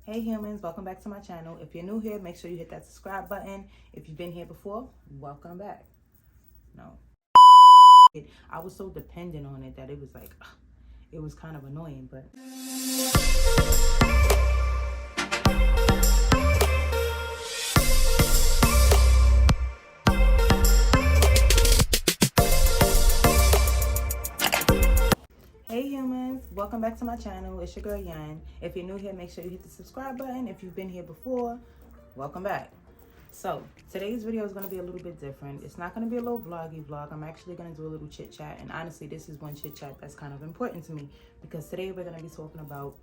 Hey humans, welcome back to my channel. If you're new here, make sure you hit that subscribe button. If you've been here before, welcome back. No. I was so dependent on it that it was like, it was kind of annoying, but... Hey humans, welcome back to my channel. It's your girl Yan. If you're new here, make sure you hit the subscribe button. If you've been here before, welcome back. So today's video is going to be a little bit different. It's not going to be a little vloggy vlog. I'm actually going to do a little chit chat, and honestly this is one chit chat that's kind of important to me because today we're going to be talking about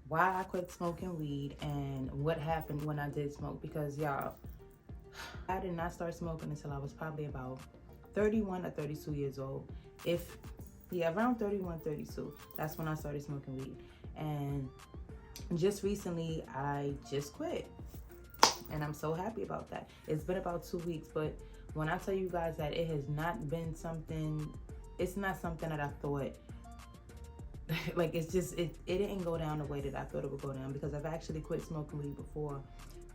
why I quit smoking weed and what happened when I did smoke. Because y'all, I did not start smoking until I was probably about 31 or 32 years old. Around 31, 32. That's when I started smoking weed. And just recently, I just quit. And I'm so happy about that. It's been about 2 weeks, but when I tell you guys that it has not been something, it's not something that I thought, like it didn't go down the way that I thought it would go down, because I've actually quit smoking weed before,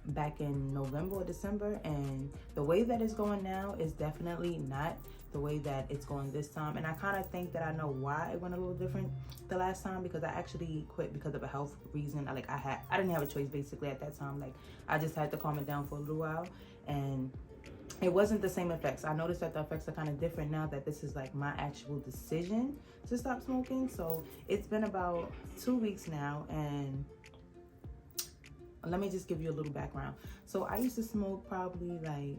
back in November or December, and the way that it's going now is definitely not the way that it's going this time. And I kind of think that I know why it went a little different the last time, because I actually quit because of a health reason. I didn't have a choice basically at that time. Like I just had to calm it down for a little while, and it wasn't the same effects. I noticed that the effects are kind of different now that this is like my actual decision to stop smoking. So it's been about 2 weeks now, and let me just give you a little background. So I used to smoke probably like,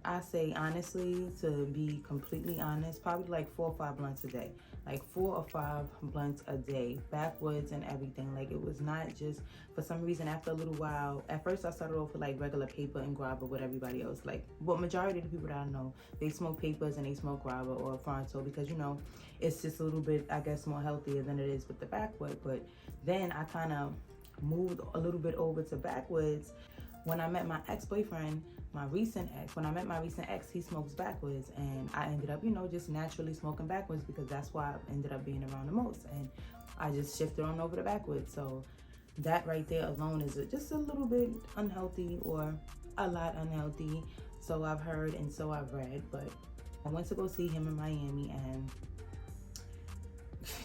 I say honestly, to be completely honest, probably like 4 or 5 blunts a day. Like 4 or 5 blunts a day, backwoods and everything. Like it was not just, for some reason after a little while, at first I started off with like regular paper and grabba with everybody else. Like, well, majority of the people that I know, they smoke papers and they smoke grabba or fronto because, you know, it's just a little bit, I guess, more healthier than it is with the backwood. But then I kind of moved a little bit over to backwoods when I met my ex-boyfriend. When I met my recent ex, he smokes backwoods, and I ended up, you know, just naturally smoking backwoods because that's why I ended up being around the most, and I just shifted on over to backwoods. So that right there alone is just a little bit unhealthy, or a lot unhealthy, so I've heard and so I've read. But I went to go see him in Miami, and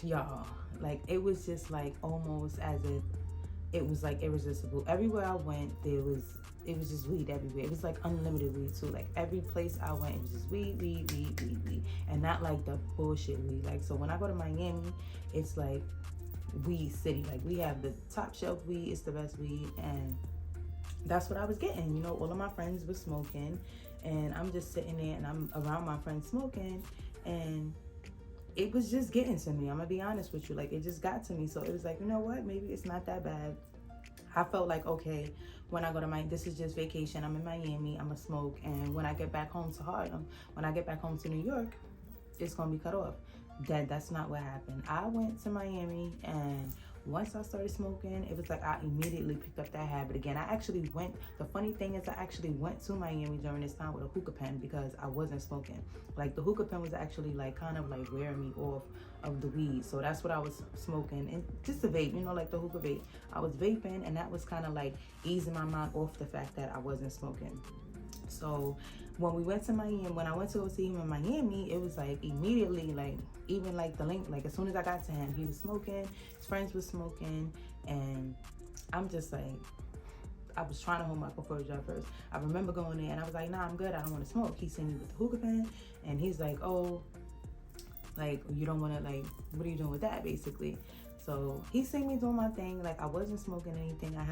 y'all, like it was just like almost as if it was like irresistible. Everywhere I went, it was just weed everywhere. It was like unlimited weed too. Like every place I went, it was just weed. And not like the bullshit weed. Like, so when I go to Miami, it's like weed city. Like we have the top shelf weed, it's the best weed. And that's what I was getting. You know, all of my friends were smoking, and I'm just sitting there and I'm around my friends smoking, and it was just getting to me. I'm gonna be honest with you. Like it just got to me. So it was like, you know what? Maybe it's not that bad. I felt like, okay, when I go to this is just vacation. I'm in Miami, I'm gonna smoke. And when I get back home to Harlem, when I get back home to New York, it's gonna be cut off. That's not what happened. I went to Miami, and once I started smoking, it was like I immediately picked up that habit again. The funny thing is I actually went to Miami during this time with a hookah pen because I wasn't smoking. Like the hookah pen was actually like kind of like wearing me off of the weed. So that's what I was smoking, and just a vape, you know, like the hookah vape. I was vaping, and that was kind of like easing my mind off the fact that I wasn't smoking. So when I went to go see him in Miami, it was like immediately, like even like the link, like as soon as I got to him, he was smoking, his friends were smoking, and I'm just like, I was trying to hold my composure at first. I remember going there and I was like, nah, I'm good, I don't want to smoke. He seen me with the hookah pen, and he's like, oh, like you don't want to, like, what are you doing with that, basically. So he seen me doing my thing, like I wasn't smoking anything. I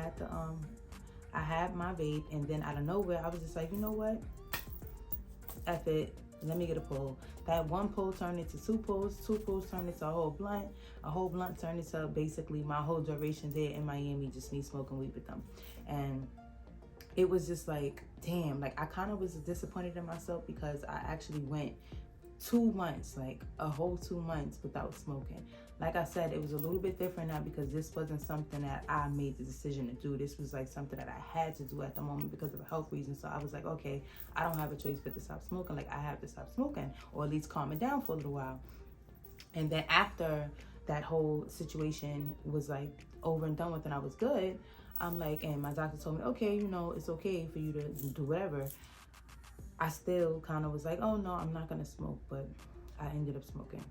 had my vape, and then out of nowhere, I was just like, you know what? F it. Let me get a pull. That one pull turned into 2 pulls. 2 pulls turned into a whole blunt. A whole blunt turned into basically my whole duration there in Miami, just me smoking weed with them. And it was just like, damn, like I kind of was disappointed in myself because I actually went 2 months, like a whole 2 months without smoking. Like I said, it was a little bit different now because this wasn't something that I made the decision to do. This was like something that I had to do at the moment because of a health reason. So I was like, okay, I don't have a choice but to stop smoking. Like I have to stop smoking, or at least calm it down for a little while. And then after that whole situation was like over and done with and I was good, I'm like, and my doctor told me, okay, you know, it's okay for you to do whatever. I still kind of was like, oh no, I'm not gonna smoke, but I ended up smoking.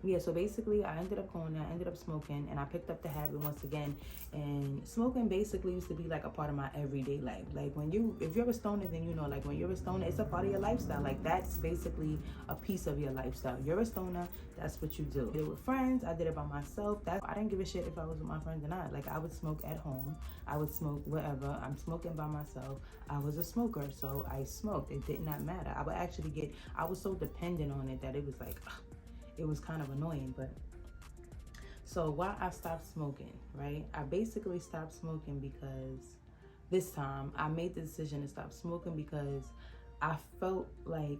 Yeah, so basically I ended up going there, I ended up smoking, and I picked up the habit once again. And smoking basically used to be like a part of my everyday life. Like if you're a stoner, then you know, like when you're a stoner, it's a part of your lifestyle. Like that's basically a piece of your lifestyle. You're a stoner, that's what you do. I did it with friends, I did it by myself. I didn't give a shit if I was with my friends or not. Like I would smoke at home, I would smoke wherever. I'm smoking by myself. I was a smoker, so I smoked. It did not matter. I was so dependent on it that it was like, it was kind of annoying. But so why I stopped smoking, right? I basically stopped smoking because this time I made the decision to stop smoking because I felt like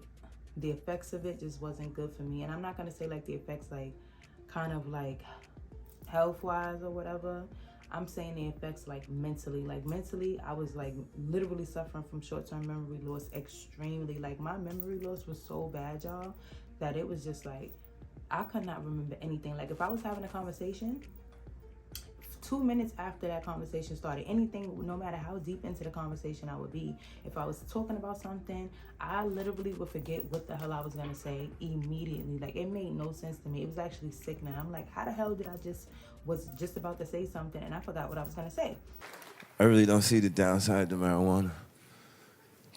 the effects of it just wasn't good for me. And I'm not gonna say like the effects like kind of like health wise or whatever. I'm saying the effects like mentally. Like mentally, I was like literally suffering from short-term memory loss extremely. Like my memory loss was so bad, y'all, that it was just like I could not remember anything. Like if I was having a conversation, 2 minutes after that conversation started, anything, no matter how deep into the conversation I would be, if I was talking about something, I literally would forget what the hell I was gonna say immediately. Like it made no sense to me. It was actually sickening. I'm like, how the hell did I was just about to say something and I forgot what I was gonna say? I really don't see the downside to marijuana.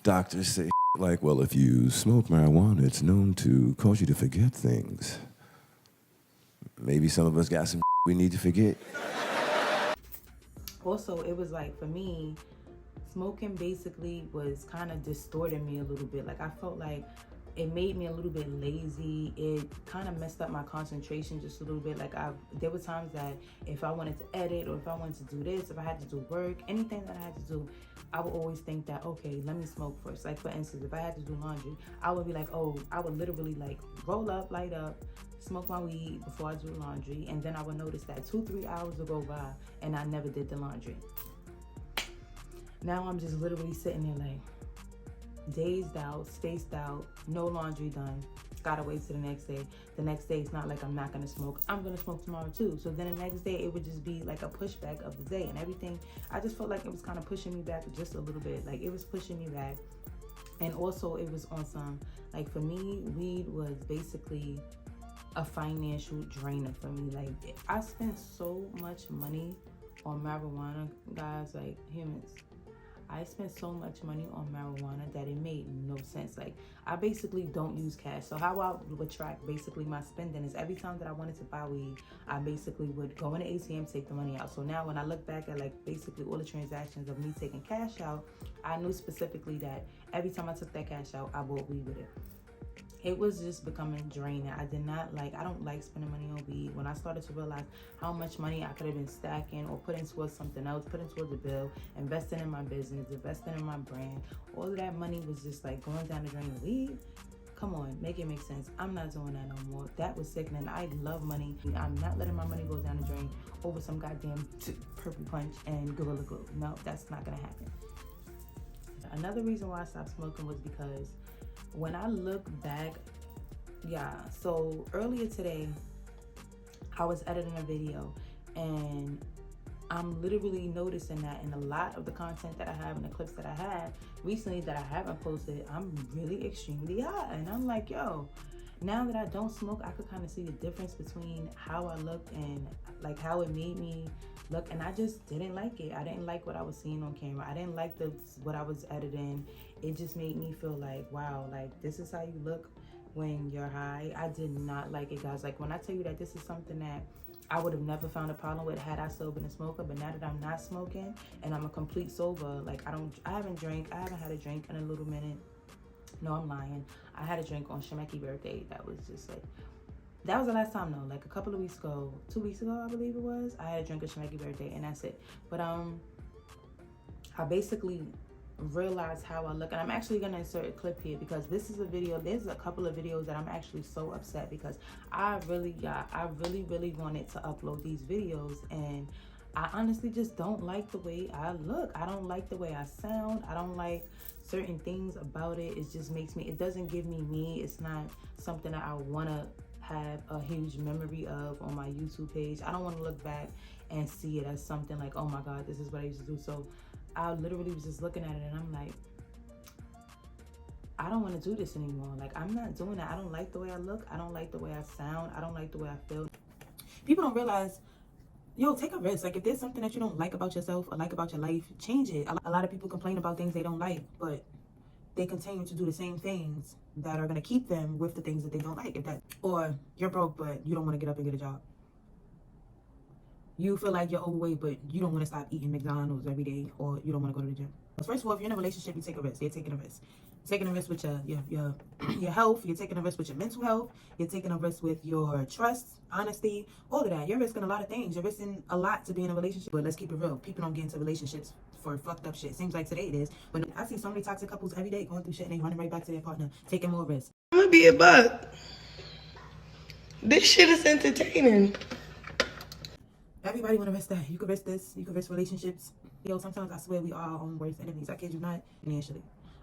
Doctors say like, well, if you smoke marijuana, it's known to cause you to forget things. Maybe some of us got some we need to forget. Also, it was like, for me, smoking basically was kind of distorting me a little bit. Like I felt like it made me a little bit lazy. It kind of messed up my concentration just a little bit. Like there were times that if I wanted to edit or if I wanted to do this, if I had to do work, anything that I had to do, I would always think that, okay, let me smoke first. Like for instance, if I had to do laundry, I would be like, oh, I would literally like roll up, light up, smoke my weed before I do laundry. And then I would notice that 2-3 hours would go by and I never did the laundry. Now I'm just literally sitting there like, dazed out, spaced out, no laundry done, gotta wait till the next day. The next day, it's not like I'm not gonna smoke. I'm gonna smoke tomorrow too. So then the next day, it would just be like a pushback of the day and everything. I just felt like it was kind of pushing me back just a little bit. Like it was pushing me back. And also it was on some, like for me, weed was basically a financial drainer for me. Like I spent so much money on marijuana, guys, like humans. I spent so much money on marijuana that it made no sense. Like I basically don't use cash. So how I would track basically my spending is every time that I wanted to buy weed, I basically would go in the ATM, take the money out. So now when I look back at like basically all the transactions of me taking cash out, I knew specifically that every time I took that cash out, I bought weed with it. It was just becoming draining. I don't like spending money on weed. When I started to realize how much money I could have been stacking or putting towards something else, putting towards a bill, investing in my business, investing in my brand, all of that money was just like going down the drain. Weed, come on, make it make sense. I'm not doing that no more. That was sickening. I love money. I'm not letting my money go down the drain over some goddamn Purple Punch and Gorilla Glue. No, that's not gonna happen. Another reason why I stopped smoking was because when I look back, so earlier today, I was editing a video and I'm literally noticing that in a lot of the content that I have and the clips that I have recently that I haven't posted, I'm really extremely high. And I'm like, yo, now that I don't smoke, I could kind of see the difference between how I looked and like how it made me look. And I just didn't like it. I didn't like what I was seeing on camera. I didn't like what I was editing. It just made me feel like, wow, like this is how you look when you're high. I did not like it, guys. Like when I tell you that this is something that I would have never found a problem with had I still been a smoker, but now that I'm not smoking and I'm a complete sober, like I haven't had a drink in a little minute. No, I'm lying. I had a drink on Shemeki birthday. That was just like, that was the last time though. Like a couple of weeks ago, 2 weeks ago, I believe it was, I had a drink on Shemeki birthday and that's it. But I basically realize how I look, and I'm actually gonna insert a clip here because this is a video. There's a couple of videos that I'm actually so upset because I really wanted to upload these videos and I honestly just don't like the way I look. I don't like the way I sound. I don't like certain things about it. It just makes me, it doesn't give me. It's not something that I want to have a huge memory of on my YouTube page. I don't want to look back and see it as something like, oh my God, this is what I used to do. So I literally was just looking at it and I'm like, I don't want to do this anymore. Like, I'm not doing that. I don't like the way I look. I don't like the way I sound. I don't like the way I feel. People don't realize, yo, take a risk. Like, if there's something that you don't like about yourself or like about your life, change it. A lot of people complain about things they don't like, but they continue to do the same things that are going to keep them with the things that they don't like. Or you're broke, but you don't want to get up and get a job. You feel like you're overweight, but you don't want to stop eating McDonald's every day, or you don't want to go to the gym. First of all, if you're in a relationship, you take a risk. You're taking a risk. You're taking a risk with your health. You're taking a risk with your mental health. You're taking a risk with your trust, honesty, all of that. You're risking a lot of things. You're risking a lot to be in a relationship. But let's keep it real. People don't get into relationships for fucked up shit. Seems like today it is. But I see so many toxic couples every day going through shit and they running right back to their partner, taking more risks. I'm gonna be a buck. This shit is entertaining. Everybody want to risk that. You can risk this. You can risk relationships. Yo, sometimes I swear we are our own worst enemies. I kid you not, financially.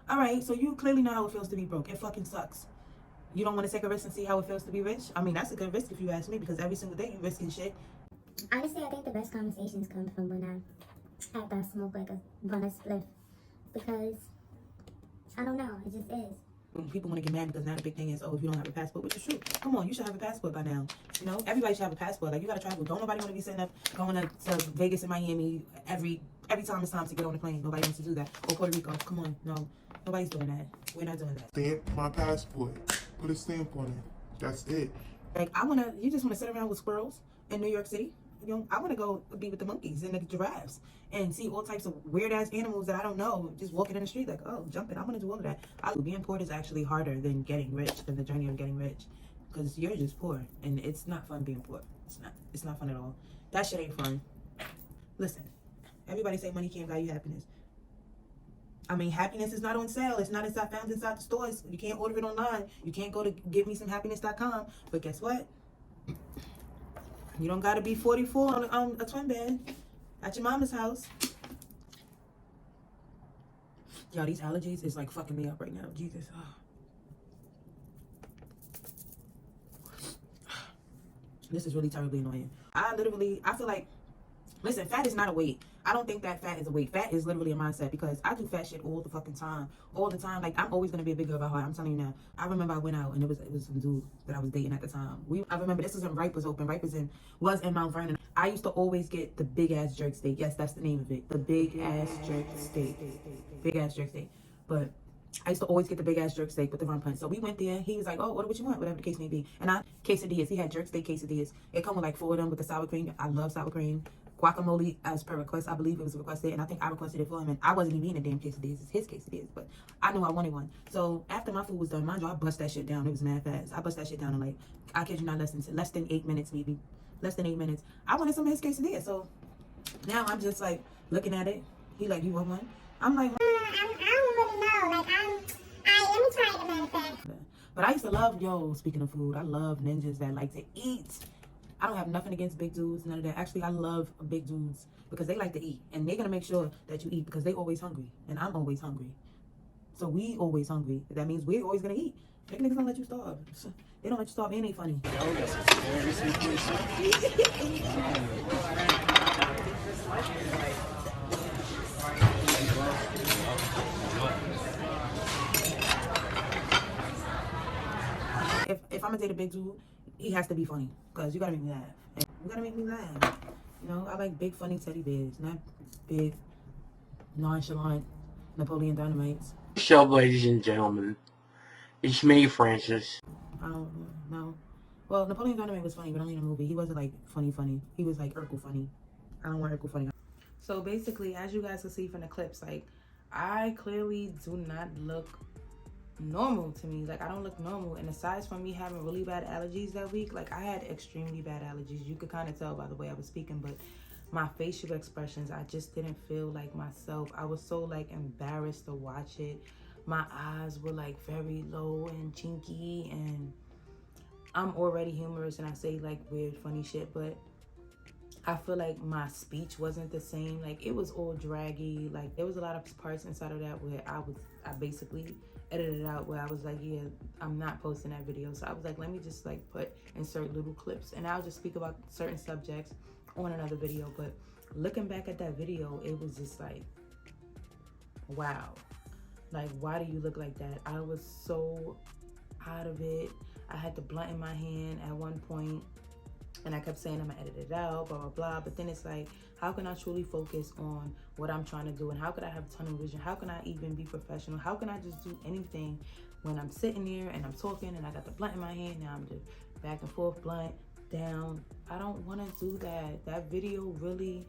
All right, so you clearly know how it feels to be broke. It fucking sucks. You don't want to take a risk and see how it feels to be rich? I mean, that's a good risk if you ask me, because every single day you risking shit. Honestly, I think the best conversations come from when I have to smoke like a blunt of spliff. Because, I don't know, it just is. People want to get mad because now the big thing is, oh, if you don't have a passport, which is true. Come on, you should have a passport by now. You know, everybody should have a passport. Like, you got to travel. Don't nobody want to be sitting up going to Vegas and Miami every time it's time to get on the plane. Nobody wants to do that. Or Puerto Rico. Come on, no. Nobody's doing that. We're not doing that. Stamp my passport. Put a stamp on it. That's it. Like, you just want to sit around with squirrels in New York City? You know, I want to go be with the monkeys and the giraffes and see all types of weird ass animals that I don't know, just walking in the street like, oh, jumping. I want to do all of that. Being poor is actually harder than getting rich, than the journey of getting rich, because you're just poor and it's not fun being poor. It's not fun at all. That shit ain't fun. Listen, everybody say money can't buy you happiness. I mean, happiness is not on sale. It's not found inside the stores. You can't order it online. You can't go to givemesomehappiness.com. But guess what? You don't gotta be 44 on a twin bed at your mama's house. Yo, these allergies is like fucking me up right now. Jesus. Oh. This is really terribly annoying. I feel like, listen, fat is not a weight. I don't think that fat is a weight. Fat is literally a mindset, because I do fat shit all the fucking time. All the time. Like, I'm always going to be a big girl about heart. I'm telling you now. I remember I went out and it was some dude that I was dating at the time. I remember this was when Ripe was open. Ripe was in Mount Vernon. I used to always get the big ass jerk steak. Yes, that's the name of it. The big ass jerk steak. Big ass jerk steak. But I used to always get the big ass jerk steak with the rum punch. So we went there. He was like, oh, order what you want, whatever the case may be. And quesadillas. He had jerk steak quesadillas. It come with like 4 of them with the sour cream. I love sour cream. Guacamole as per request. I believe it was requested, and I think I requested it for him, and I wasn't even eating the damn quesadillas. It's his quesadillas, but I knew I wanted one. So after my food was done, mind you, I bust that shit down. It was mad fast. I bust that shit down in like, I kid you not, less than 8 minutes, maybe. Less than 8 minutes. I wanted some of his quesadillas. So now I'm just like looking at it. He like, you want one? I'm like, I don't really know. Like, let me try it, matter of fact. But I used to love, speaking of food, I love ninjas that like to eat. I don't have nothing against big dudes, none of that. Actually, I love big dudes because they like to eat. And they're going to make sure that you eat because they always hungry. And I'm always hungry. So we always hungry. That means we're always going to eat. Big niggas don't let you starve. They don't let you starve. It ain't funny. If I'm going to date a big dude, he has to be funny, because you gotta make me laugh. And you gotta make me laugh. You know, I like big funny teddy bears, not big nonchalant Napoleon Dynamites. What's up, ladies and gentlemen? It's me, Francis. I don't know. Well, Napoleon Dynamite was funny, but only in a movie. He wasn't like funny. He was like Urkel funny. I don't want Urkel funny. So basically, as you guys can see from the clips, like, I clearly do not look normal to me. Like, I don't look normal. And aside from me having really bad allergies that week, like, I had extremely bad allergies. You could kind of tell by the way I was speaking, but my facial expressions, I just didn't feel like myself. I was so like embarrassed to watch it. My eyes were like very low and chinky, and I'm already humorous and I say like weird funny shit, but I feel like my speech wasn't the same. Like, it was all draggy. Like, there was a lot of parts inside of that where I basically edited it out, where I was like, yeah, I'm not posting that video. So I was like, let me just like insert little clips, and I'll just speak about certain subjects on another video, but looking back at that video, it was just like, wow. Like, why do you look like that? I was so out of it. I had the blunt in my hand at one point, and I kept saying I'm gonna edit it out, blah, blah, blah. But then it's like, how can I truly focus on what I'm trying to do? And how could I have tunnel vision? How can I even be professional? How can I just do anything when I'm sitting there and I'm talking and I got the blunt in my hand? Now I'm just back and forth, blunt, down. I don't wanna do that. That video really,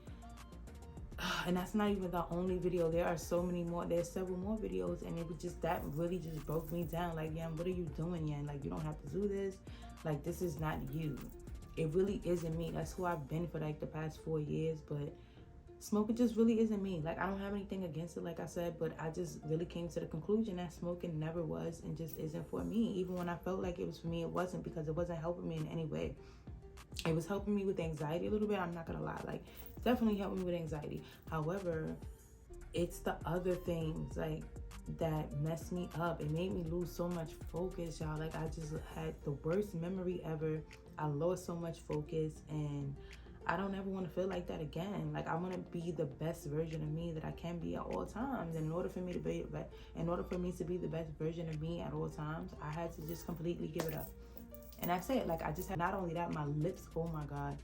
and that's not even the only video. There are so many more. There's several more videos, and it was just, that really just broke me down. Like, Yan, what are you doing, Yan? Like, you don't have to do this. Like, this is not you. It really isn't me. That's who I've been for like the past 4 years, but smoking just really isn't me. Like, I don't have anything against it, like I said, but I just really came to the conclusion that smoking never was and just isn't for me. Even when I felt like it was for me, it wasn't, because it wasn't helping me in any way. It was helping me with anxiety a little bit, I'm not gonna lie. Like, definitely helped me with anxiety. However, it's the other things like that messed me up. It made me lose so much focus, y'all. Like, I just had the worst memory ever. I lost so much focus, and I don't ever want to feel like that again. Like, I want to be the best version of me that I can be at all times. And in order for me to be the best version of me at all times, I had to just completely give it up. And that's it. Like, I just had, not only that, my lips, oh my God.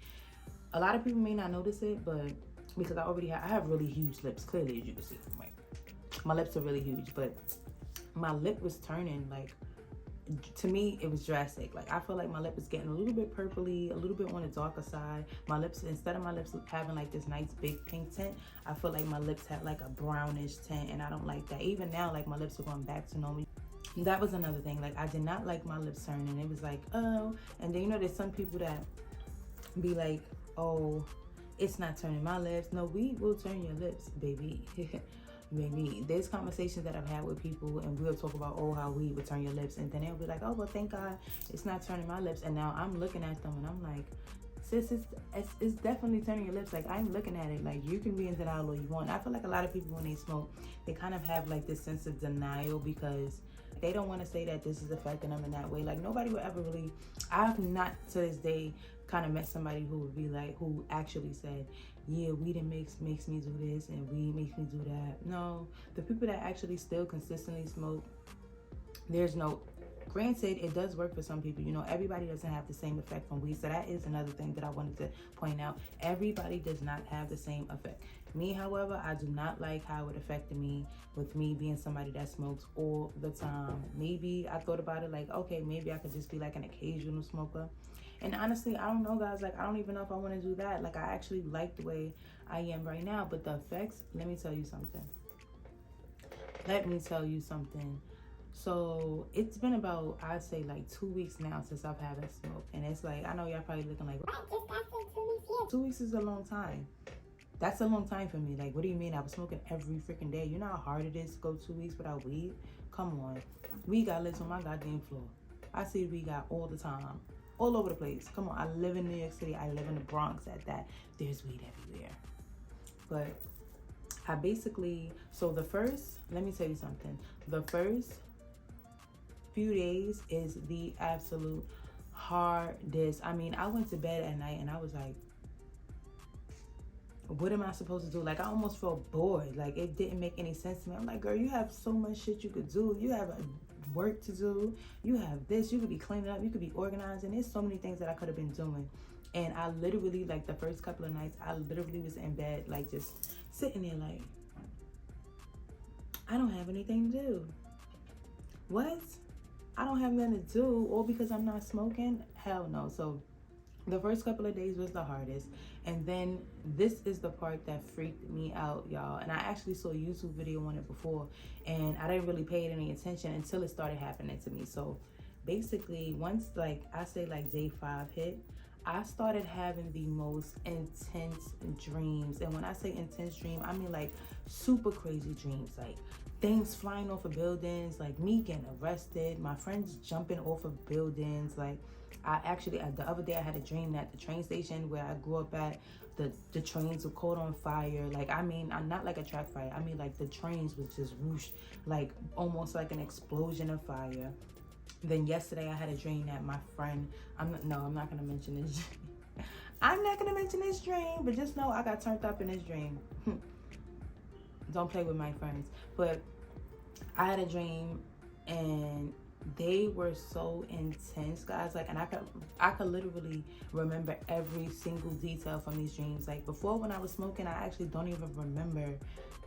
A lot of people may not notice it, but because I have really huge lips, clearly, as you can see. Like, my lips are really huge, but my lip was turning, like, to me, it was drastic. Like, I feel like my lip was getting a little bit purpley, a little bit on the darker side. My lips, instead of my lips having like this nice big pink tint, I feel like my lips had like a brownish tint, and I don't like that. Even now, like, my lips are going back to normal. That was another thing. Like, I did not like my lips turning. It was like, oh. And then, you know, there's some people that be like, oh, it's not turning my lips. No, we will turn your lips, baby. Baby, there's conversations that I've had with people, and we'll talk about, oh, how we would turn your lips, and then they'll be like, oh, well, thank God it's not turning my lips. And now I'm looking at them and I'm like, sis, it's definitely turning your lips. Like, I'm looking at it. Like, you can be in denial all you want. I feel like a lot of people, when they smoke, they kind of have like this sense of denial, because they don't want to say that this is affecting them in that way. Like, nobody would ever really, I've not to this day kind of met somebody who would be like, who actually said, yeah, weed makes me do this and weed makes me do that. No, the people that actually still consistently smoke, there's no, granted, it does work for some people. You know, everybody doesn't have the same effect from weed. So that is another thing that I wanted to point out. Everybody does not have the same effect. Me, however, I do not like how it affected me, with me being somebody that smokes all the time. Maybe I thought about it like, okay, maybe I could just be like an occasional smoker. And honestly, I don't know, guys. Like, I don't even know if I want to do that. Like, I actually like the way I am right now. But the effects, let me tell you something. So it's been about, I'd say, like 2 weeks now since I've had a smoke. And it's like, I know y'all probably looking like, what? 2 weeks is a long time. That's a long time for me. Like, what do you mean? I was smoking every freaking day. You know how hard it is to go 2 weeks without weed? Come on. Weed got lives on my goddamn floor. I see weed got all the time. All over the place. Come on, I live in New York City. I live in the Bronx at that. There's weed everywhere. But I basically, so the first, let me tell you something. The first few days is the absolute hardest. I mean, I went to bed at night and I was like, what am I supposed to do? Like, I almost felt bored. Like, it didn't make any sense to me. I'm like, girl, you have so much shit you could do. You have work to do. You have this. You could be cleaning up. You could be organizing. There's so many things that I could have been doing. And I literally, like, the first couple of nights, I literally was in bed, like, just sitting there like, I don't have anything to do. What? I don't have nothing to do, all because I'm not smoking? Hell no. So the first couple of days was the hardest. And then this is the part that freaked me out, y'all. And I actually saw a YouTube video on it before, and I didn't really pay it any attention until it started happening to me. So basically, once, like, I say like day 5 hit, I started having the most intense dreams. And when I say intense dream, I mean like super crazy dreams, like things flying off of buildings, like me getting arrested, my friends jumping off of buildings. Like, I actually, the other day I had a dream that the train station where I grew up at, the trains were caught on fire. Like, I mean, I'm not like a track fire. I mean, like, the trains was just whoosh, like almost like an explosion of fire. Then yesterday I had a dream that my friend, I'm not gonna mention this. I'm not gonna mention this dream, but just know I got turned up in this dream. Don't play with my friends. But I had a dream, and they were so intense, guys. Like, and I could literally remember every single detail from these dreams. Like, before, when I was smoking, I actually don't even remember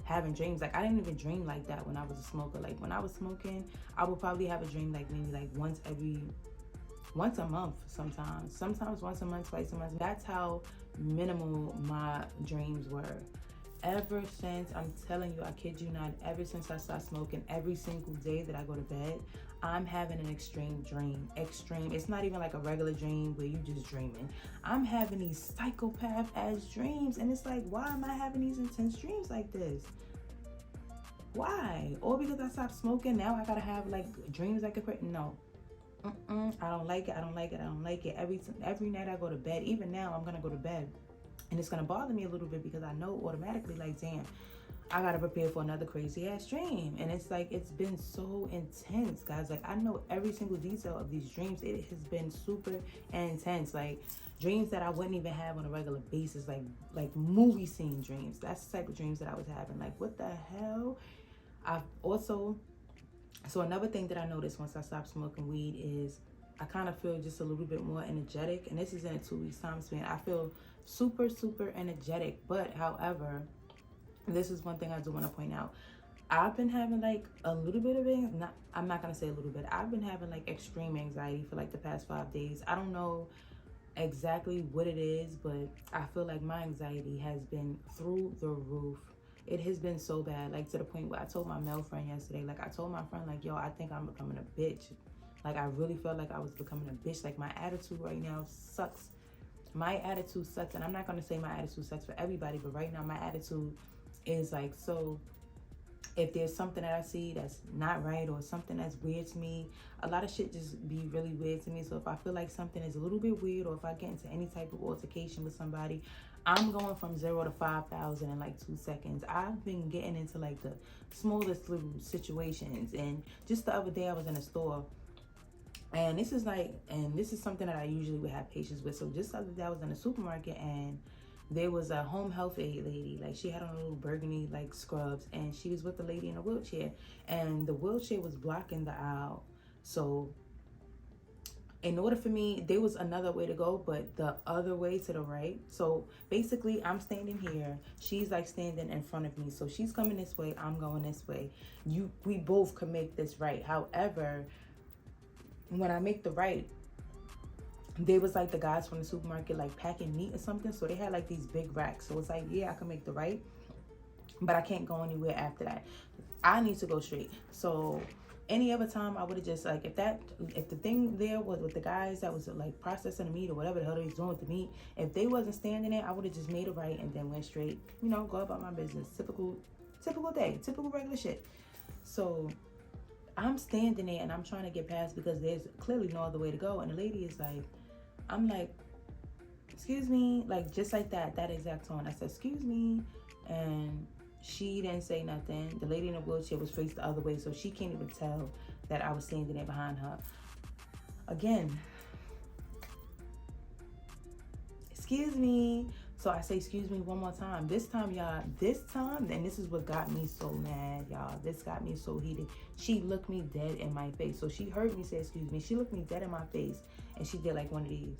having dreams. Like, I didn't even dream like that when I was a smoker. Like, when I was smoking, I would probably have a dream like maybe like once a month, sometimes once a month, twice a month. That's how minimal my dreams were. Ever since, I'm telling you, I kid you not, ever since I stopped smoking, every single day that I go to bed, I'm having an extreme dream. Extreme. It's not even like a regular dream where you just dreaming. I'm having these psychopath-ass dreams, and it's like, why am I having these intense dreams like this? Why? Or because I stopped smoking, now I gotta have like dreams like a crazy? No. I don't like it. I don't like it. I don't like it. Every night I go to bed, even now I'm gonna go to bed, and it's gonna bother me a little bit because I know automatically, like, damn, I gotta prepare for another crazy ass dream. And it's like, it's been so intense, guys. Like, I know every single detail of these dreams. It has been super intense. Like, dreams that I wouldn't even have on a regular basis, like movie scene dreams. That's the type of dreams that I was having. Like, what the hell? So another thing that I noticed once I stopped smoking weed is I kind of feel just a little bit more energetic. And this is in a 2 weeks time span. I feel super, super energetic. But however, this is one thing I do want to point out. I've been having like a little bit of it. I'm not going to say a little bit. I've been having like extreme anxiety for like the past 5 days. I don't know exactly what it is, but I feel like my anxiety has been through the roof. It has been so bad, like to the point where I told my male friend yesterday, like I told my friend, like, yo, I think I'm becoming a bitch. Like, I really felt like I was becoming a bitch. Like, my attitude right now sucks. My attitude sucks. And I'm not going to say my attitude sucks for everybody, but right now my attitude is like, so if there's something that I see that's not right or something that's weird to me, a lot of shit just be really weird to me. So if I feel like something is a little bit weird, or if I get into any type of altercation with somebody, I'm going from 0 to 5,000 in like 2 seconds. I've been getting into like the smallest little situations. And just the other day I was in a store, and this is something that I usually would have patience with. So just the other day I was in a supermarket, and there was a home health aide lady. Like, she had on a little burgundy like scrubs, and she was with the lady in a wheelchair, and the wheelchair was blocking the aisle. So in order for me, there was another way to go, but the other way to the right. So basically, I'm standing here, she's like standing in front of me. So she's coming this way, I'm going this way. We both can make this right. However, when I make the right, they was like the guys from the supermarket like packing meat or something. So they had like these big racks. So it's like, yeah, I can make the right, but I can't go anywhere after that. I need to go straight. So any other time I would have just like, if the thing there was with the guys that was like processing the meat or whatever the hell they was doing with the meat, if they wasn't standing there, I would have just made it right and then went straight, you know, go about my business. Typical day, typical regular shit. So I'm standing there and I'm trying to get past because there's clearly no other way to go. And the lady is like, I'm like, excuse me, like just like that exact tone. I said, excuse me, and she didn't say nothing. The lady in the wheelchair was faced the other way, so she can't even tell that I was standing there behind her. Again, excuse me. So I say, excuse me one more time. This time, y'all, and this is what got me so mad, y'all. This got me so heated. She looked me dead in my face. So she heard me say, excuse me. She looked me dead in my face, and she did like one of these.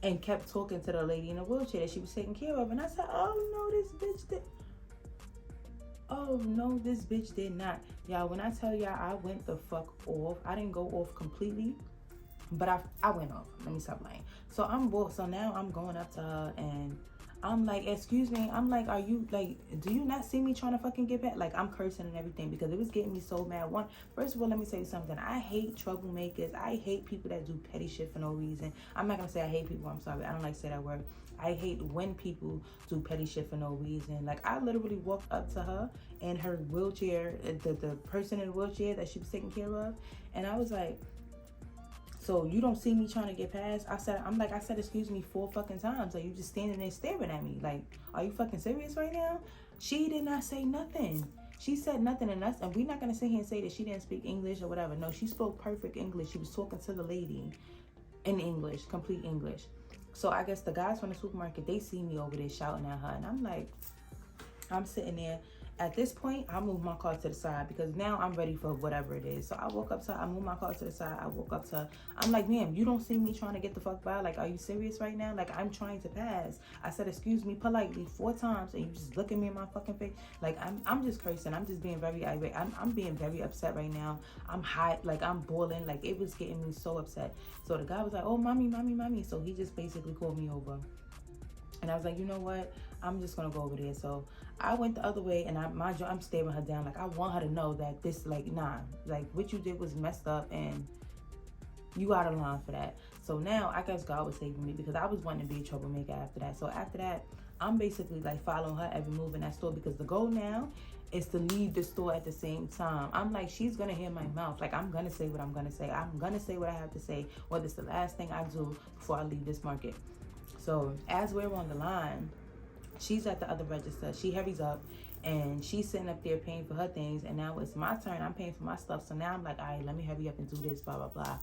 And kept talking to the lady in the wheelchair that she was taking care of. And I said, oh no, this bitch did. Oh no, this bitch did not. Y'all, when I tell y'all I went the fuck off, I didn't go off completely, but I went off. Let me stop lying. So now I'm going up to her and I'm like, excuse me. I'm like, are you like, do you not see me trying to fucking get back? Like, I'm cursing and everything because it was getting me so mad. First of all, let me tell you something. I hate troublemakers. I hate people that do petty shit for no reason. I'm not gonna say I hate people. I'm sorry. I don't like to say that word. I hate when people do petty shit for no reason. Like, I literally walked up to her in her wheelchair, the person in the wheelchair that she was taking care of, and I was like, so you don't see me trying to get past? I said, excuse me 4 fucking times. Like, you just standing there staring at me. Like, are you fucking serious right now? She did not say nothing. She said nothing, and we're not gonna sit here and say that she didn't speak English or whatever. No, she spoke perfect English. She was talking to the lady in English, complete English. So I guess the guys from the supermarket, they see me over there shouting at her, and I'm like, I'm sitting there. At this point, I move my car to the side because now I'm ready for whatever it is. So I woke up to her, I moved my car to the side. I woke up to her. I'm like, ma'am, you don't see me trying to get the fuck by? Like, are you serious right now? Like, I'm trying to pass. I said, excuse me politely 4 times, and you just look at me in my fucking face. Like, I'm just cursing. I'm just being very irate. I'm being very upset right now. I'm hot. Like, I'm boiling. Like, it was getting me so upset. So the guy was like, oh, mommy, mommy, mommy. So he just basically called me over. And I was like, you know what? I'm just gonna go over there. So I went the other way, and I'm staring her down. Like, I want her to know that this, like, nah, like, what you did was messed up, and you out of line for that. So now I guess God was saving me because I was wanting to be a troublemaker after that. So after that, I'm basically like following her every move in that store because the goal now is to leave the store at the same time. I'm like, she's gonna hear my mouth. Like, I'm gonna say what I'm gonna say. I'm gonna say what I have to say, whether it's the last thing I do before I leave this market. So as we're on the line, she's at the other register. She hurries up, and she's sitting up there paying for her things. And now it's my turn. I'm paying for my stuff. So now I'm like, all right, let me hurry up and do this, blah, blah, blah.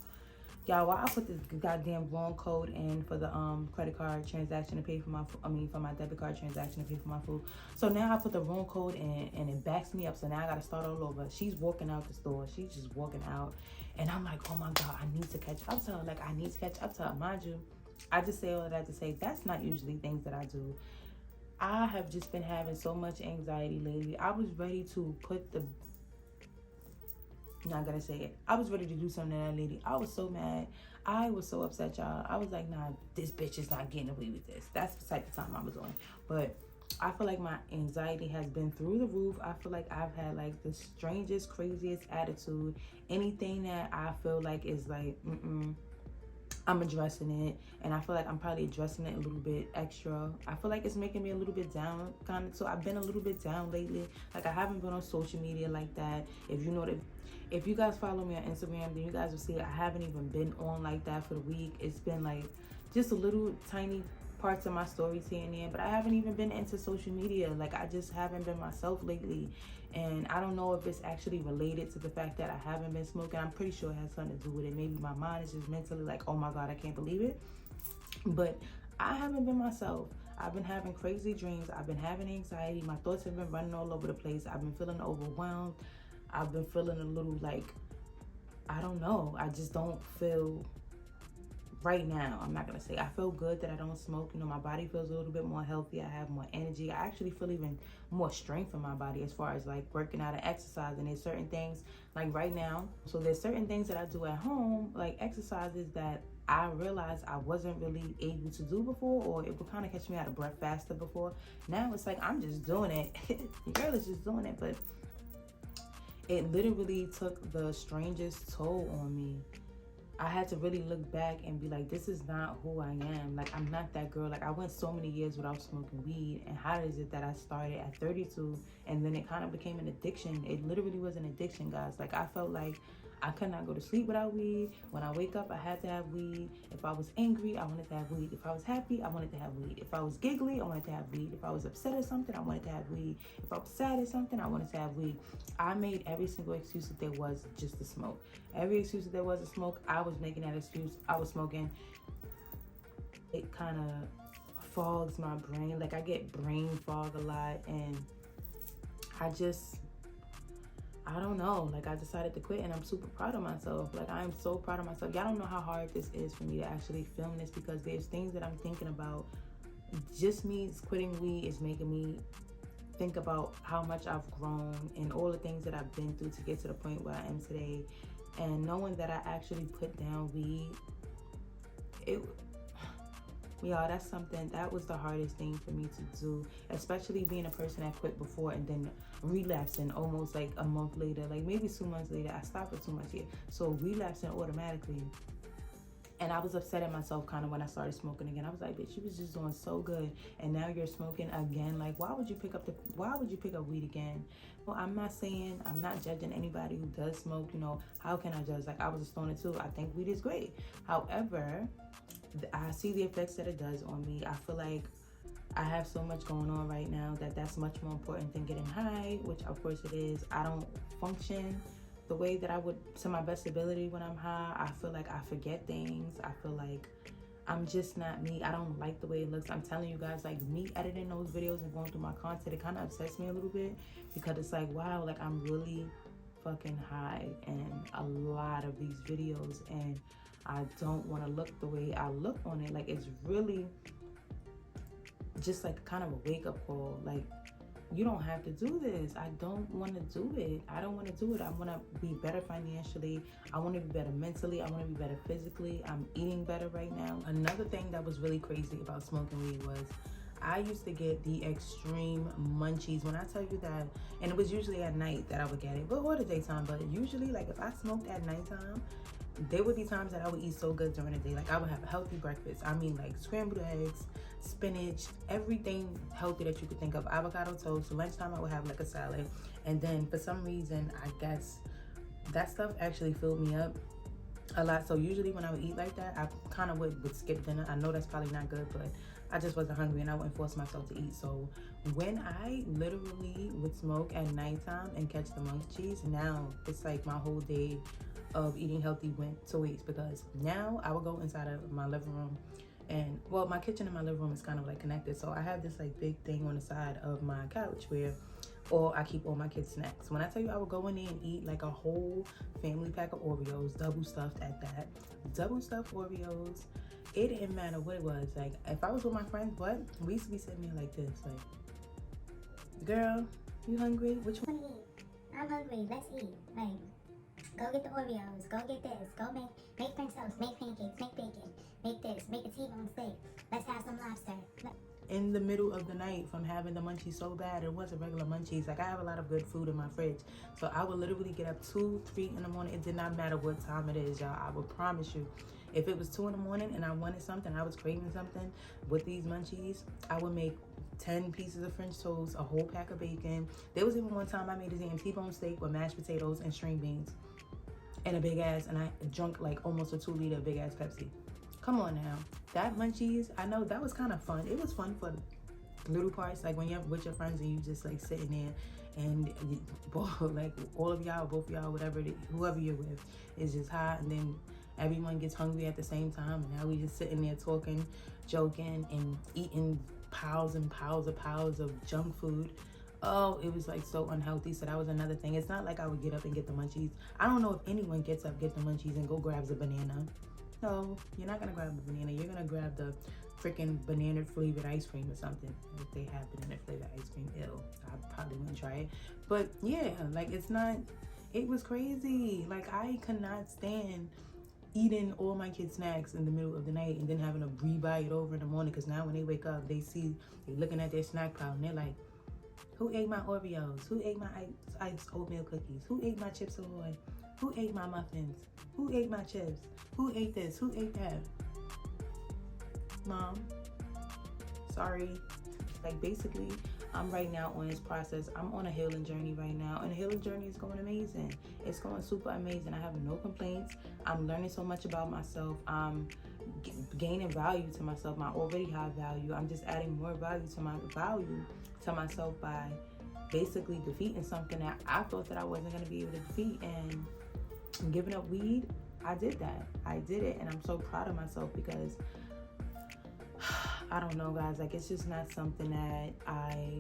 Y'all, while I put this goddamn wrong code in for the credit card transaction to pay for for my debit card transaction to pay for my food. So now I put the wrong code in, and it backs me up. So now I got to start all over. She's walking out the store. She's just walking out. And I'm like, oh my God, I need to catch up to her. Like, I need to catch up to her. Mind you, I just say all of that to say that's not usually things that I do. I have just been having so much anxiety lately. I was ready to not gonna say it. I was ready to do something to that lady. I was so mad. I was so upset, y'all. I was like, nah, this bitch is not getting away with this. That's the type of time I was on. But I feel like my anxiety has been through the roof. I feel like I've had like the strangest, craziest attitude. Anything that I feel like is like, I'm addressing it, and I feel like I'm probably addressing it a little bit extra. I feel like it's making me a little bit down, kind of. So I've been a little bit down lately. Like, I haven't been on social media like that. If you know that, if you guys follow me on Instagram, then you guys will see I haven't even been on like that for the week. It's been like just a little tiny parts of my stories here and there, but I haven't even been into social media. Like, I just haven't been myself lately. And I don't know if it's actually related to the fact that I haven't been smoking. I'm pretty sure it has something to do with it. Maybe my mind is just mentally like, oh my God, I can't believe it. But I haven't been myself. I've been having crazy dreams. I've been having anxiety. My thoughts have been running all over the place. I've been feeling overwhelmed. I've been feeling a little like, I don't know. I just don't feel right now. I'm not gonna say I feel good that I don't smoke. You know, my body feels a little bit more healthy. I have more energy. I actually feel even more strength in my body as far as like working out and exercising. There's certain things like right now. So there's certain things that I do at home, like exercises that I realized I wasn't really able to do before, or it would kind of catch me out of breath faster before. Now it's like I'm just doing it. Your girl is just doing it, but it literally took the strangest toll on me. I had to really look back and be like, this is not who I am. Like, I'm not that girl. Like, I went so many years without smoking weed. And how is it that I started at 32 and then it kind of became an addiction? It literally was an addiction, guys. Like, I felt like I could not go to sleep without weed. When I wake up, I had to have weed. If I was angry, I wanted to have weed. If I was happy, I wanted to have weed. If I was giggly, I wanted to have weed. If I was upset at something, I wanted to have weed. If I was sad at something, I wanted to have weed. I made every single excuse that there was just to smoke. Every excuse that there was to smoke, I was making that excuse. I was smoking. It kind of fogs my brain. Like, I get brain fog a lot, and I don't know, like, I decided to quit, and I'm super proud of myself. Like, I'm so proud of myself. Y'all don't know how hard this is for me to actually film this, because there's things that I'm thinking about. Just me quitting weed is making me think about how much I've grown and all the things that I've been through to get to the point where I am today. And knowing that I actually put down weed, y'all, that's something, that was the hardest thing for me to do, especially being a person that quit before and then relapsing almost like a month later, like maybe 2 months later. I stopped for 2 months here, so relapsing automatically. And I was upset at myself kind of when I started smoking again. I was like, bitch, you was just doing so good, and now you're smoking again. Like, why would you pick up weed again? Well, I'm not judging anybody who does smoke. You know, how can I judge? Like, I was a stoner too. I think weed is great. However, I see the effects that it does on me. I feel like I have so much going on right now that's much more important than getting high, which of course it is. I don't function the way that I would to my best ability when I'm high. I feel like I forget things. I feel like I'm just not me. I don't like the way it looks. I'm telling you guys, like, me editing those videos and going through my content, it kind of upsets me a little bit, because it's like, wow, like, I'm really fucking high in a lot of these videos, and I don't want to look the way I look on it. Like, it's really just like kind of a wake-up call. Like, you don't have to do this. I don't want to do it. I don't want to do it. I want to be better financially. I want to be better mentally. I want to be better physically. I'm eating better right now. Another thing that was really crazy about smoking weed was I used to get the extreme munchies. When I tell you that, and it was usually at night that I would get it, but or the daytime, but usually, like, if I smoked at nighttime, there would be times that I would eat so good during the day. Like, I would have a healthy breakfast. I mean, like, scrambled eggs, spinach, everything healthy that you could think of. Avocado toast. Lunchtime, I would have like a salad. And then for some reason, I guess that stuff actually filled me up a lot. So usually when I would eat like that, I kind of would skip dinner. I know that's probably not good, but I just wasn't hungry and I wouldn't force myself to eat. So when I literally would smoke at nighttime and catch the munchies, now it's like my whole day of eating healthy went to waste, because now I would go inside of my living room, and well, my kitchen and my living room is kind of like connected, so I have this like big thing on the side of my couch where I keep all my kids' snacks. When I tell you, I would go in there and eat like a whole family pack of Oreos, double stuffed at that. Double stuffed Oreos. It didn't matter what it was. Like, if I was with my friends, what? We used to be sitting there like this, like, girl, you hungry? Which one? I'm hungry. Let's eat. Like, go get the Oreos. Go get this. Go make French toast. Make pancakes. Make bacon. Make this. Make a T-bone steak. Let's have some lobster. In the middle of the night from having the munchies so bad, it wasn't regular munchies. Like, I have a lot of good food in my fridge, so I would literally get up 2, 3 in the morning. It did not matter what time it is, y'all. I would promise you, if it was 2 in the morning and I wanted something, I was craving something with these munchies, I would make 10 pieces of French toast, a whole pack of bacon. There was even one time I made a damn T-bone steak with mashed potatoes and string beans and a big ass, and I drunk like almost a 2-liter big ass Pepsi. Come on now. That munchies, I know that was kind of fun. It was fun for little parts, like when you're with your friends and you just like sitting there and like all of y'all, both of y'all, whatever, whoever you're with is just hot, and then everyone gets hungry at the same time, and now we just sitting there talking, joking, and eating piles and piles of junk food. Oh, it was like so unhealthy. So that was another thing. It's not like I would get up and get the munchies. I don't know if anyone gets up, get the munchies, and go grabs a banana. No, you're not gonna grab the banana. You're gonna grab the freaking banana flavored ice cream or something. If they have banana flavored ice cream, ew, I probably wouldn't try it. But yeah, like, it's not, it was crazy. Like, I could not stand eating all my kids' snacks in the middle of the night and then having to re-buy it over in the morning, because now when they wake up, they looking at their snack pile and they're like, who ate my Oreos? Who ate my iced oatmeal cookies? Who ate my Chips Ahoy? Who ate my muffins? Who ate my chips? Who ate this? Who ate that? Mom, sorry. Like, basically, I'm right now on this process. I'm on a healing journey right now, and the healing journey is going amazing. It's going super amazing. I have no complaints. I'm learning so much about myself. I'm gaining value to myself, my already high value. I'm just adding more value to myself by basically defeating something that I thought that I wasn't going to be able to defeat. And giving up weed, I did that. I did it, and I'm so proud of myself, because I don't know, guys, like, it's just not something that I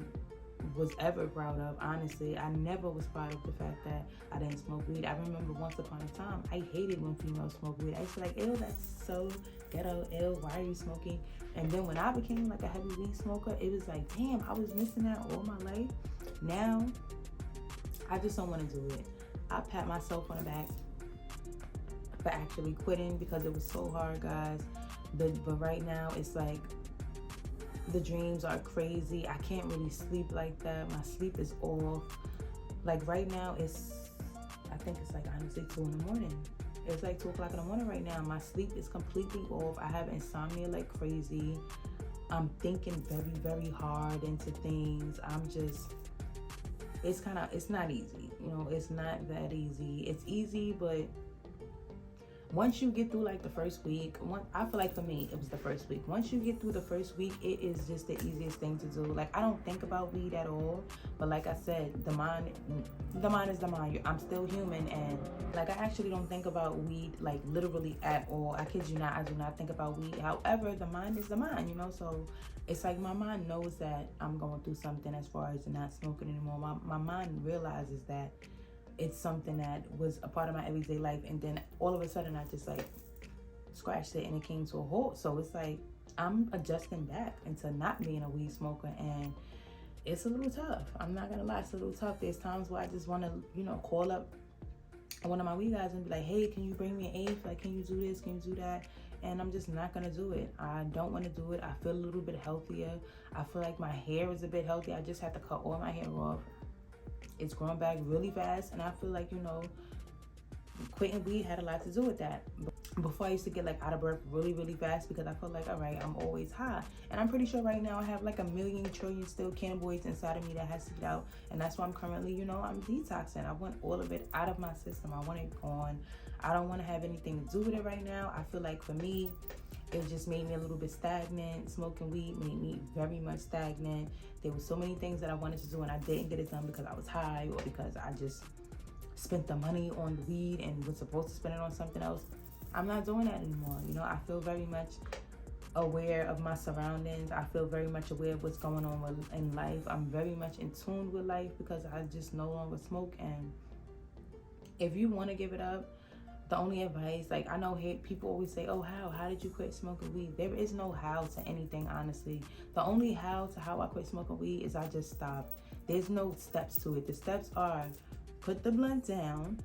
was ever proud of. Honestly, I never was proud of the fact that I didn't smoke weed. I remember once upon a time, I hated when females smoked weed. I used to be like, ew, that's so ghetto, ew, why are you smoking? And then when I became like a heavy weed smoker, it was like, damn, I was missing out all my life. Now, I just don't want to do it. I pat myself on the back for actually quitting, because it was so hard, guys. But right now, it's like, the dreams are crazy. I can't really sleep like that. My sleep is off. Like, right now, I think it's like honestly 2 in the morning. It's like 2 o'clock in the morning right now. My sleep is completely off. I have insomnia like crazy. I'm thinking very, very hard into things. It's not easy. You know, it's not that easy. It's easy, but once you get through like the first week, I feel like for me it was the first week. Once you get through the first week, it is just the easiest thing to do. Like I don't think about weed at all, but like I said, the mind is the mind. I'm still human, and like I actually don't think about weed like literally at all. I kid you not, I do not think about weed. However, the mind is the mind, you know. So it's like my mind knows that I'm going through something as far as not smoking anymore. My mind realizes that it's something that was a part of my everyday life, and then all of a sudden I just like scratched it and it came to a halt. So it's like I'm adjusting back into not being a weed smoker, and it's a little tough. I'm not gonna lie, it's a little tough. There's times where I just want to, you know, call up one of my weed guys and be like, hey, can you bring me an eighth? Like, can you do this? Can you do that? And I'm just not gonna do it. I don't want to do it. I feel a little bit healthier. I feel like my hair is a bit healthier. I just had to cut all my hair off. It's growing back really fast, and I feel like, you know, quitting weed had a lot to do with that. Before I used to get like out of breath really, really fast because I felt like, all right, I'm always high. And I'm pretty sure right now I have like a million trillion still cannabinoids inside of me that has to get out. And that's why I'm currently, you know, I'm detoxing. I want all of it out of my system. I want it gone. I don't want to have anything to do with it right now. I feel like for me, it just made me a little bit stagnant. Smoking weed made me very much stagnant. There were so many things that I wanted to do and I didn't get it done because I was high or because I just spent the money on the weed and was supposed to spend it on something else. I'm not doing that anymore. You know, I feel very much aware of my surroundings. I feel very much aware of what's going on in life. I'm very much in tune with life because I just no longer smoke. And if you want to give it up, the only advice, like I know people always say, oh, how did you quit smoking weed? There is no how to anything, honestly. The only how I quit smoking weed is I just stopped. There's no steps to it. The steps are put the blunt down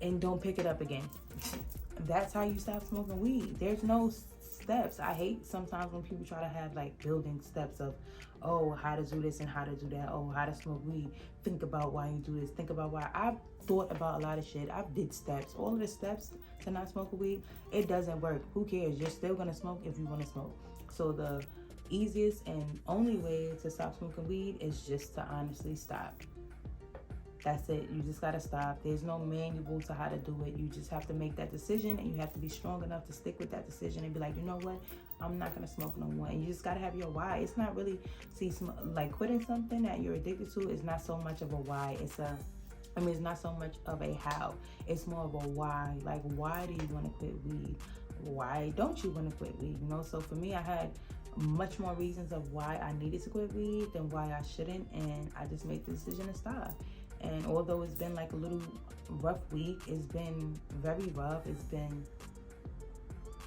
and don't pick it up again. That's how you stop smoking weed. There's no steps. I hate sometimes when people try to have like building steps of, oh, how to do this and how to do that. Oh, how to smoke weed. Think about why you do this. Think about why. I've thought about a lot of shit. I've did steps. All of the steps to not smoke weed, it doesn't work. Who cares? You're still gonna smoke if you want to smoke. So the easiest and only way to stop smoking weed is just to honestly stop. That's it. You just gotta stop. There's no manual to how to do it. You just have to make that decision, and you have to be strong enough to stick with that decision and be like, you know what? I'm not gonna smoke no more. And you just gotta have your why. It's not really, like quitting something that you're addicted to is not so much of a why. It's not so much of a how. It's more of a why. Like, why do you want to quit weed? Why don't you want to quit weed? You know, so for me, I had much more reasons of why I needed to quit weed than why I shouldn't, and I just made the decision to stop. And although it's been like a little rough week, it's been very rough. It's been,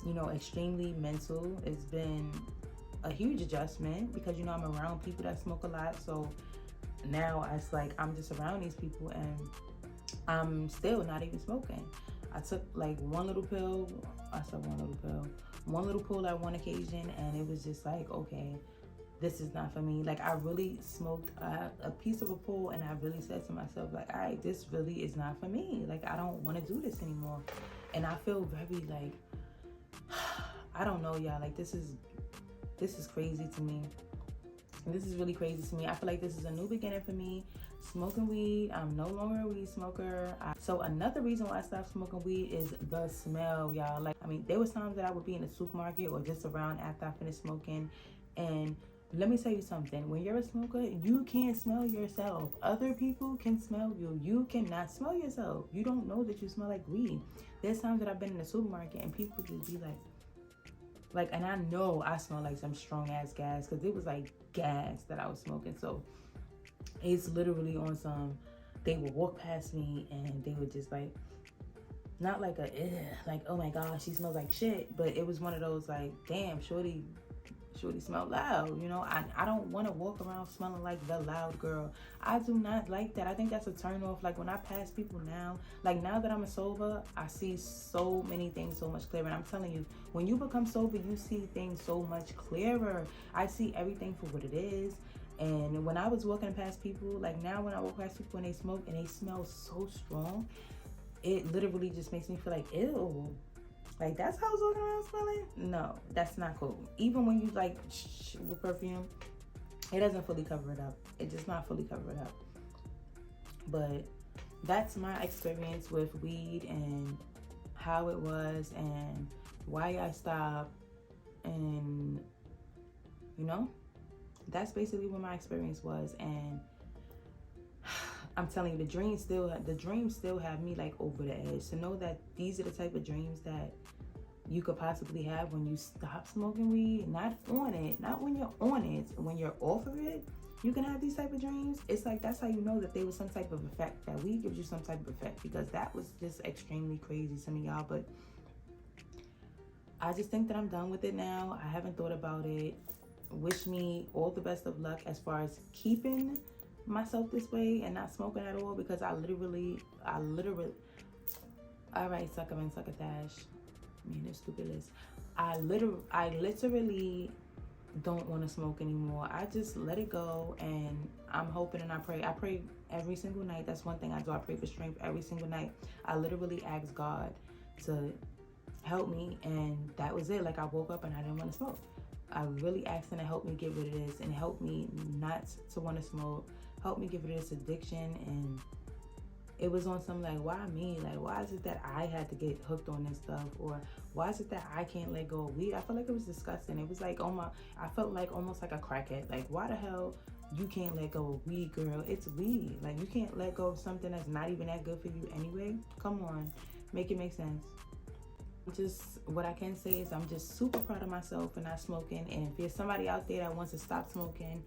you know, extremely mental. It's been a huge adjustment because, you know, I'm around people that smoke a lot. So now it's like I'm just around these people and I'm still not even smoking. I took like one little pill at one occasion, and it was just like, okay, this is not for me. Like, I really smoked a piece of a pull, and I really said to myself, like, all right, this really is not for me. Like, I don't want to do this anymore. And I feel very like, I don't know, y'all. Like, this is crazy to me. This is really crazy to me. I feel like this is a new beginning for me. Smoking weed, I'm no longer a weed smoker. So another reason why I stopped smoking weed is the smell, y'all. Like, I mean, there was times that I would be in the supermarket or just around after I finished smoking, and let me tell you something. When you're a smoker, you can't smell yourself. Other people can smell you. You cannot smell yourself. You don't know that you smell like weed. There's times that I've been in the supermarket and people just be like, and I know I smell like some strong ass gas because it was like gas that I was smoking. So it's literally on some, they would walk past me and they would just like, not like like, oh my gosh, she smells like shit. But it was one of those like, damn, shorty smell loud. You know, I don't want to walk around smelling like the loud girl. I do not like that. I think that's a turn off. Like, when I pass people now, like now that I'm sober, I see so many things so much clearer. And I'm telling you, when you become sober, you see things so much clearer. I see everything for what it is. And when I was walking past people, like now when I walk past people and they smoke and they smell so strong, it literally just makes me feel like, ew. Like, that's how I was walking around smelling? No, that's not cool. Even when you like with perfume, it doesn't fully cover it up. It does not fully cover it up. But that's my experience with weed and how it was and why I stopped. And you know, that's basically what my experience was. And I'm telling you, the dreams still have me like over the edge. To know that these are the type of dreams that you could possibly have when you stop smoking weed, not on it, not when you're on it, when you're off of it, you can have these type of dreams. It's like, that's how you know that there was some type of effect, that weed gives you some type of effect, because that was just extremely crazy to me, y'all. But I just think that I'm done with it now. I haven't thought about it. Wish me all the best of luck as far as keeping myself this way and not smoking at all, because I literally all right, succotash, man, this stupid list. I literally don't want to smoke anymore. I just let it go, and I'm hoping and I pray every single night. That's one thing I do. I pray for strength every single night. I literally ask God to help me, and that was it. Like, I woke up and I didn't want to smoke. I really asked him to help me get rid of this and help me not to want to smoke, help me get rid of this addiction. And it was on some like, why me? Like, why is it that I had to get hooked on this stuff? Or why is it that I can't let go of weed? I felt like it was disgusting. It was like, I felt like almost like a crackhead. Like, why the hell you can't let go of weed, girl? It's weed. Like, you can't let go of something that's not even that good for you anyway? Come on, make it make sense. Just what I can say is I'm just super proud of myself for not smoking. And if there's somebody out there that wants to stop smoking,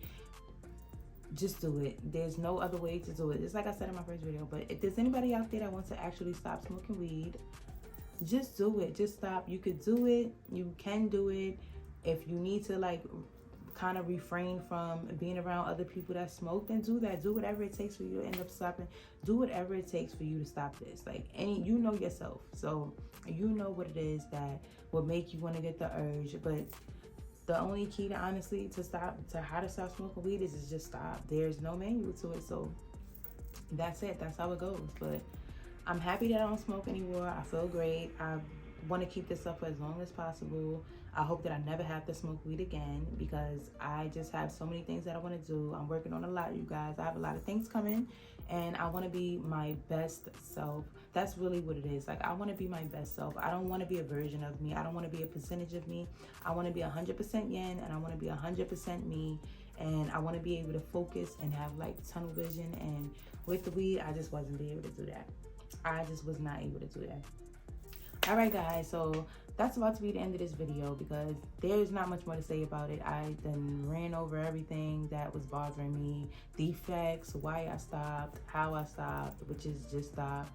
just do it. There's no other way to do it. Just like I said in my first video. But if there's anybody out there that wants to actually stop smoking weed, just do it. Just stop. You could do it. You can do it. If you need to like kind of refrain from being around other people that smoke, then do that. Do whatever it takes for you to end up stopping. Do whatever it takes for you to stop this. Like, you know yourself, so you know what it is that will make you want to get the urge. But the only key to honestly how to stop smoking weed is just stop. There's no manual to it, so that's it. That's how it goes. But I'm happy that I don't smoke anymore. I feel great. I want to keep this up for as long as possible. I hope that I never have to smoke weed again, because I just have so many things that I want to do. I'm working on a lot, you guys. I have a lot of things coming, and I want to be my best self. That's really what it is. Like, I want to be my best self. I don't want to be a version of me. I don't want to be a percentage of me. I want to be 100% yin, and I want to be 100% me. And I want to be able to focus and have like tunnel vision. And with the weed, I just wasn't able to do that. I just was not able to do that. All right, guys, so that's about to be the end of this video, because there's not much more to say about it. I then ran over everything that was bothering me, defects, why I stopped, how I stopped, which is just stop,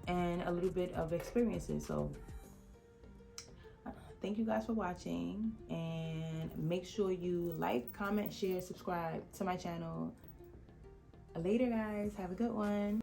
and a little bit of experiences. So thank you guys for watching, and make sure you like, comment, share, subscribe to my channel. Later, guys. Have a good one.